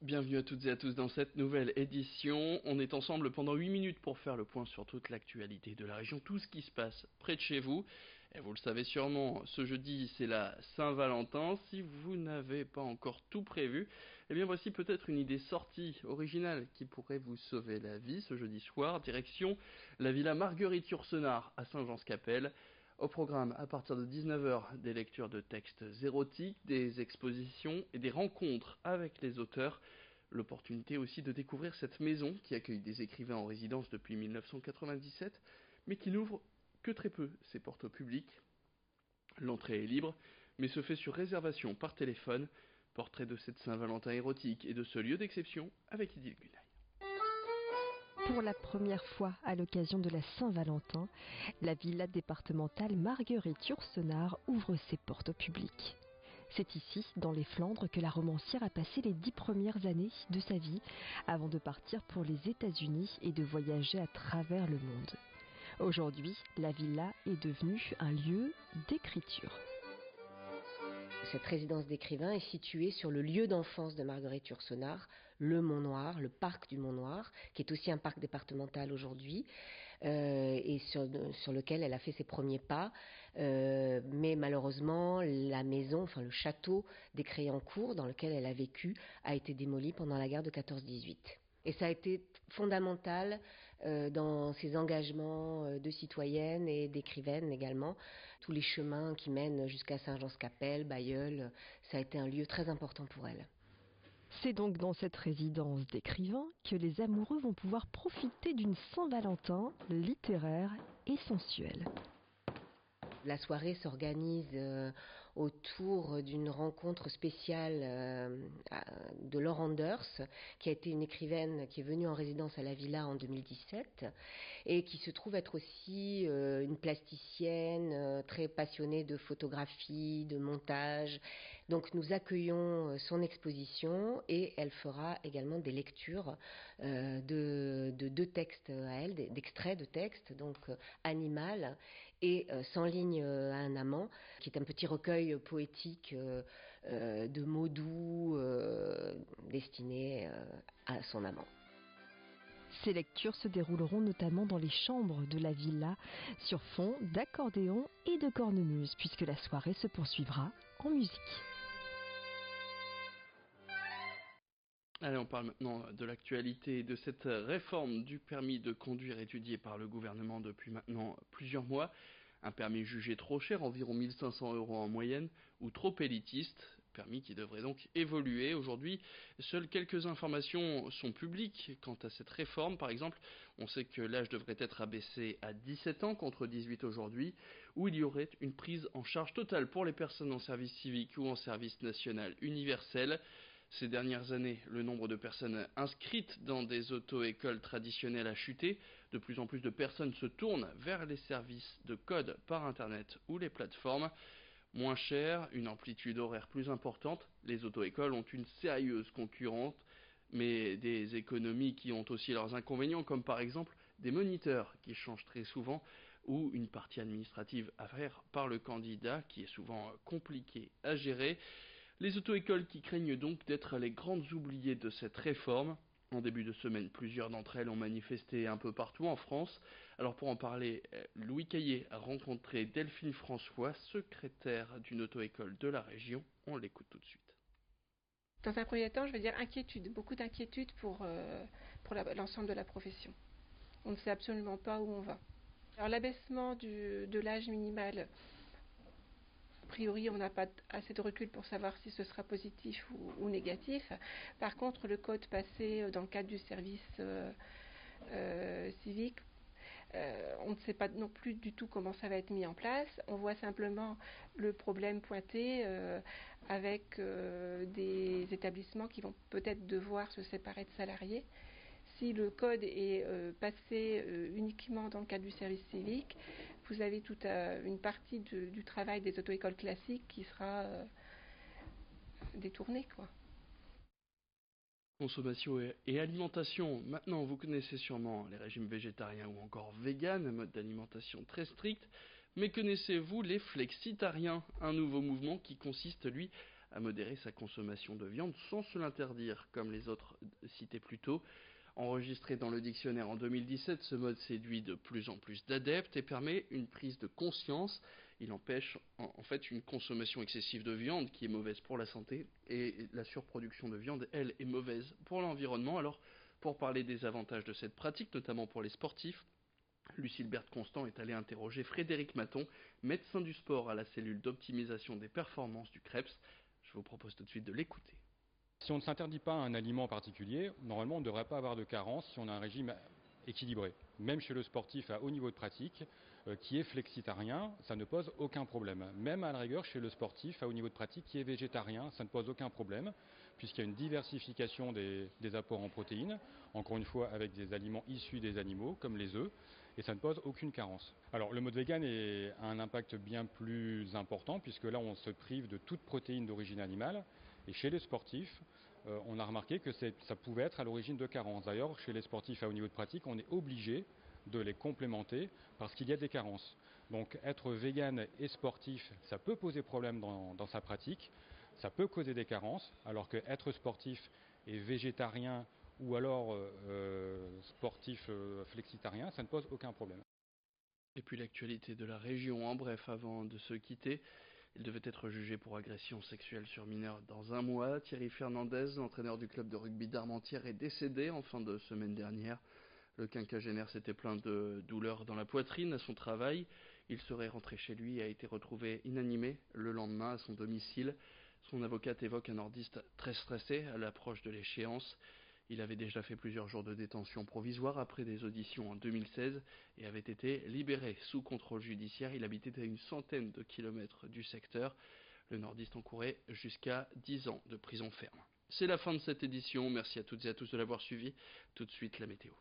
Bienvenue à toutes et à tous dans cette nouvelle édition. On est ensemble pendant 8 minutes pour faire le point sur toute l'actualité de la région, tout ce qui se passe près de chez vous. Et vous le savez sûrement, ce jeudi c'est la Saint-Valentin. Si vous n'avez pas encore tout prévu, eh bien voici peut-être une idée sortie, originale, qui pourrait vous sauver la vie ce jeudi soir. Direction la villa Marguerite-Yourcenar à Saint-Jean-Scapelle. Au programme, à partir de 19h, des lectures de textes érotiques, des expositions et des rencontres avec les auteurs. L'opportunité aussi de découvrir cette maison qui accueille des écrivains en résidence depuis 1997, mais qui n'ouvre que très peu ses portes au public. L'entrée est libre, mais se fait sur réservation par téléphone. Portrait de cette Saint-Valentin érotique et de ce lieu d'exception avec Idil Gunay. Pour la première fois à l'occasion de la Saint-Valentin, la villa départementale Marguerite-Yourcenar ouvre ses portes au public. C'est ici, dans les Flandres, que la romancière a passé les 10 premières années de sa vie avant de partir pour les États-Unis et de voyager à travers le monde. Aujourd'hui, la villa est devenue un lieu d'écriture. Cette résidence d'écrivain est située sur le lieu d'enfance de Marguerite Yourcenar, le Mont-Noir, le parc du Mont-Noir, qui est aussi un parc départemental aujourd'hui, et sur lequel elle a fait ses premiers pas. Mais malheureusement, la maison, enfin le château des Créancourt, dans lequel elle a vécu, a été démoli pendant la guerre de 14-18. Et ça a été fondamental dans ses engagements de citoyenne et d'écrivaine également. Tous les chemins qui mènent jusqu'à Saint-Jean-Scapelle, Bailleul, ça a été un lieu très important pour elle. C'est donc dans cette résidence d'écrivains que les amoureux vont pouvoir profiter d'une Saint-Valentin littéraire et sensuelle. La soirée s'organise autour d'une rencontre spéciale de Laure Anders, qui a été une écrivaine qui est venue en résidence à la Villa en 2017 et qui se trouve être aussi une plasticienne très passionnée de photographie, de montage. Donc nous accueillons son exposition et elle fera également des lectures de deux textes à elle, d'extraits de textes, donc Animal et Sans ligne à un amant, qui est un petit recueil poétique de mots doux destinés à son amant. Ces lectures se dérouleront notamment dans les chambres de la villa, sur fond d'accordéon et de cornemuse, puisque la soirée se poursuivra en musique. Allez, on parle maintenant de l'actualité de cette réforme du permis de conduire étudiée par le gouvernement depuis maintenant plusieurs mois. Un permis jugé trop cher, environ 1 500 € en moyenne, ou trop élitiste, permis qui devrait donc évoluer. Aujourd'hui, seules quelques informations sont publiques quant à cette réforme. Par exemple, on sait que l'âge devrait être abaissé à 17 ans contre 18 aujourd'hui, où il y aurait une prise en charge totale pour les personnes en service civique ou en service national universel. Ces dernières années, le nombre de personnes inscrites dans des auto-écoles traditionnelles a chuté. De plus en plus de personnes se tournent vers les services de code par Internet ou les plateformes. Moins cher, une amplitude horaire plus importante, les auto-écoles ont une sérieuse concurrente, mais des économies qui ont aussi leurs inconvénients, comme par exemple des moniteurs qui changent très souvent, ou une partie administrative à faire par le candidat qui est souvent compliquée à gérer. Les auto-écoles qui craignent donc d'être les grandes oubliées de cette réforme. En début de semaine, plusieurs d'entre elles ont manifesté un peu partout en France. Alors pour en parler, Louis Caillé a rencontré Delphine François, secrétaire d'une auto-école de la région. On l'écoute tout de suite. Dans un premier temps, je veux dire inquiétude, beaucoup d'inquiétude pour l'ensemble de la profession. On ne sait absolument pas où on va. Alors l'abaissement de l'âge minimal, a priori, on n'a pas assez de recul pour savoir si ce sera positif ou négatif. Par contre, le code passé dans le cadre du service civique, on ne sait pas non plus du tout comment ça va être mis en place. On voit simplement le problème pointé avec des établissements qui vont peut-être devoir se séparer de salariés. Si le code est passé uniquement dans le cadre du service civique, vous avez toute une partie du travail des auto-écoles classiques qui sera détournée, quoi. Consommation et alimentation. Maintenant, vous connaissez sûrement les régimes végétariens ou encore véganes, un mode d'alimentation très strict. Mais connaissez-vous les flexitariens, un nouveau mouvement qui consiste, lui, à modérer sa consommation de viande sans se l'interdire, comme les autres cités plus tôt. Enregistré dans le dictionnaire en 2017, ce mode séduit de plus en plus d'adeptes et permet une prise de conscience. Il empêche en fait une consommation excessive de viande qui est mauvaise pour la santé, et la surproduction de viande, elle, est mauvaise pour l'environnement. Alors, pour parler des avantages de cette pratique, notamment pour les sportifs, Lucille Constant est allée interroger Frédéric Maton, médecin du sport à la cellule d'optimisation des performances du CREPS. Je vous propose tout de suite de l'écouter. Si on ne s'interdit pas un aliment en particulier, normalement on ne devrait pas avoir de carence si on a un régime équilibré. Même chez le sportif à haut niveau de pratique, qui est flexitarien, ça ne pose aucun problème. Même à la rigueur chez le sportif à haut niveau de pratique qui est végétarien, ça ne pose aucun problème, puisqu'il y a une diversification des apports en protéines, encore une fois avec des aliments issus des animaux, comme les œufs, et ça ne pose aucune carence. Alors le mode vegan a un impact bien plus important, puisque là on se prive de toute protéine d'origine animale. Et chez les sportifs, on a remarqué que ça pouvait être à l'origine de carences. D'ailleurs, chez les sportifs à haut niveau de pratique, on est obligé de les complémenter parce qu'il y a des carences. Donc être vegan et sportif, ça peut poser problème dans sa pratique, ça peut causer des carences, alors que être sportif et végétarien ou alors sportif flexitarien, ça ne pose aucun problème. Et puis l'actualité de la région, en bref, avant de se quitter. Il devait être jugé pour agression sexuelle sur mineur dans un mois. Thierry Fernandez, l'entraîneur du club de rugby d'Armentières, est décédé en fin de semaine dernière. Le quinquagénaire s'était plaint de douleurs dans la poitrine à son travail. Il serait rentré chez lui et a été retrouvé inanimé le lendemain à son domicile. Son avocate évoque un nordiste très stressé à l'approche de l'échéance. Il avait déjà fait plusieurs jours de détention provisoire après des auditions en 2016 et avait été libéré sous contrôle judiciaire. Il habitait à une centaine de kilomètres du secteur. Le nordiste encourait jusqu'à 10 ans de prison ferme. C'est la fin de cette édition. Merci à toutes et à tous de l'avoir suivi. Tout de suite, la météo.